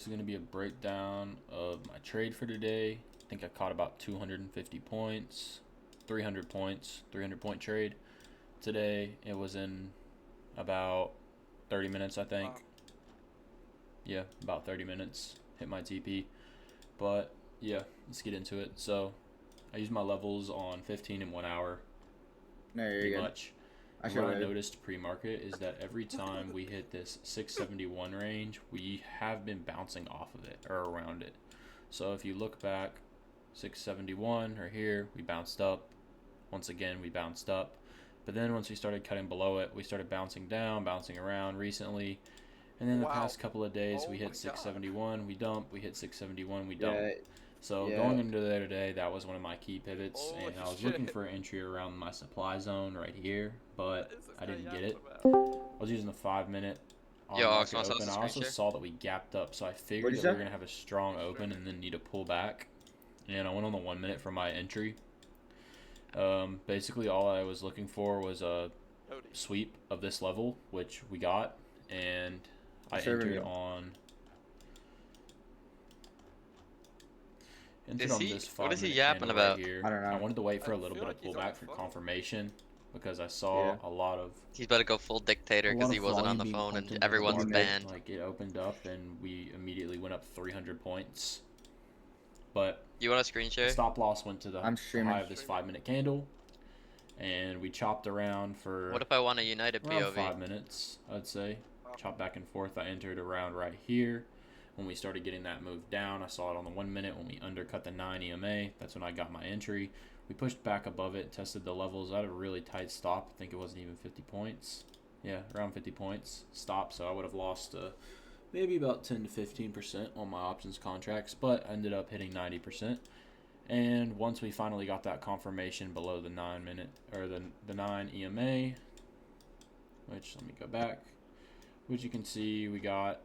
This is going to be a breakdown of my trade for today. I think I caught about 250 points, 300 points, 300-point trade. Today it was in about 30 minutes, I think. Wow. Yeah, about 30 minutes. Hit my TP. But yeah, let's get into it. So I used my levels on 15 in 1 hour. No, you're pretty good. much. What I noticed pre-market is that every time we hit this 671 range, we have been bouncing off of it or around it. So if you look back, 671 or here, we bounced up. Once again, we bounced up. But then once we started cutting below it, we started bouncing down, bouncing around recently. And then the past couple of days, we hit 671, we dump. We hit 671, we dump. So going into there today, that was one of my key pivots, and I was looking for an entry around my supply zone right here, but I didn't get it. I was using the 5-minute on market open. I also saw that we gapped up, so I figured that we were going to have a strong open and then need to pull back. And I went on the 1 minute for my entry. Basically, all I was looking for was a sweep of this level, which we got, and I entered on... What is he yapping about? Right here. I don't know. I wanted to wait for a little bit of pullback for confirmation because I saw a lot of... He's about to go full dictator because he wasn't on the phone and everyone's banned. Like, it opened up and we immediately went up 300 points. But you want a screen share? Stop loss went to the high of this 5-minute candle, and we chopped around for... What if I want a United POV? 5 minutes, I'd say. Chop back and forth. I entered around right here. When we started getting that move down, I saw it on the 1 minute. When we undercut the 9 EMA, that's when I got my entry. We pushed back above it, tested the levels. I had a really tight stop. I think it wasn't even 50 points. Yeah, around 50 points stop. So I would have lost maybe about 10 to 15% on my options contracts, but I ended up hitting 90%. And once we finally got that confirmation below the 9 minute or the 9 EMA, which let me go back, which you can see we got.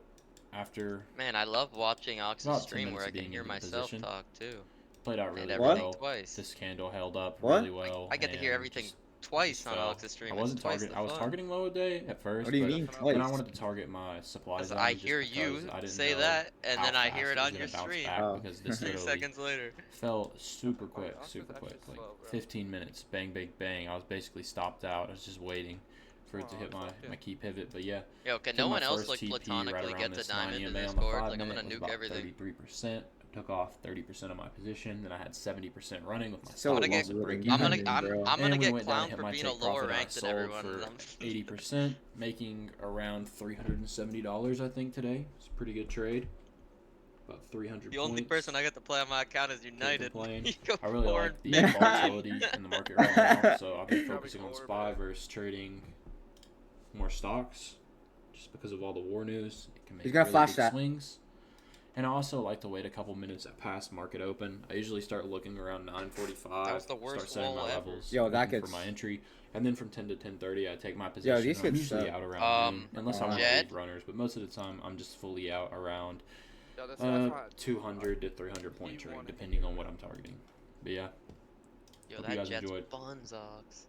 After man, I love watching Ox's stream where I can hear myself talk too. Played out really well. Twice. This candle held up really well. I get to hear everything twice on Ox's stream. I wasn't targeting. I was targeting low a day at first. What do you mean twice? Then I wanted to target my supply zone. I hear you say that, and then I hear it on your stream. Because this 3 seconds later fell super quick, like 15 minutes. Bang, bang, bang. I was basically stopped out. I was just waiting for it to hit my key pivot, but yeah. Yo, can no one else like platonically get the diamond in Discord? Like I'm gonna nuke everything. 33%. Took off 30% of my position. Then I had 70% running with my I'm gonna get clowned for being a lower rank than everyone. For 80%, making around $370 I think today. It's a pretty good trade. About 300 The only person I get to play on my account is United. I really like the volatility in the market right now, so I've been focusing on SPY versus trading more stocks, just because of all the war news. It can make really big swings. And I also like to wait a couple minutes at past market open. I usually start looking around 9:45. That was the worst start setting my ever. levels. Yo, that gets... for my entry, and then from 10 to 10:30, I take my position. Yo, these I'm usually out around noon, unless I want to leave runners. But most of the time, I'm just fully out around 200 to 300 point trade, depending on what I'm targeting. But yeah, yo, hope you guys jet's enjoyed. fun, Zox.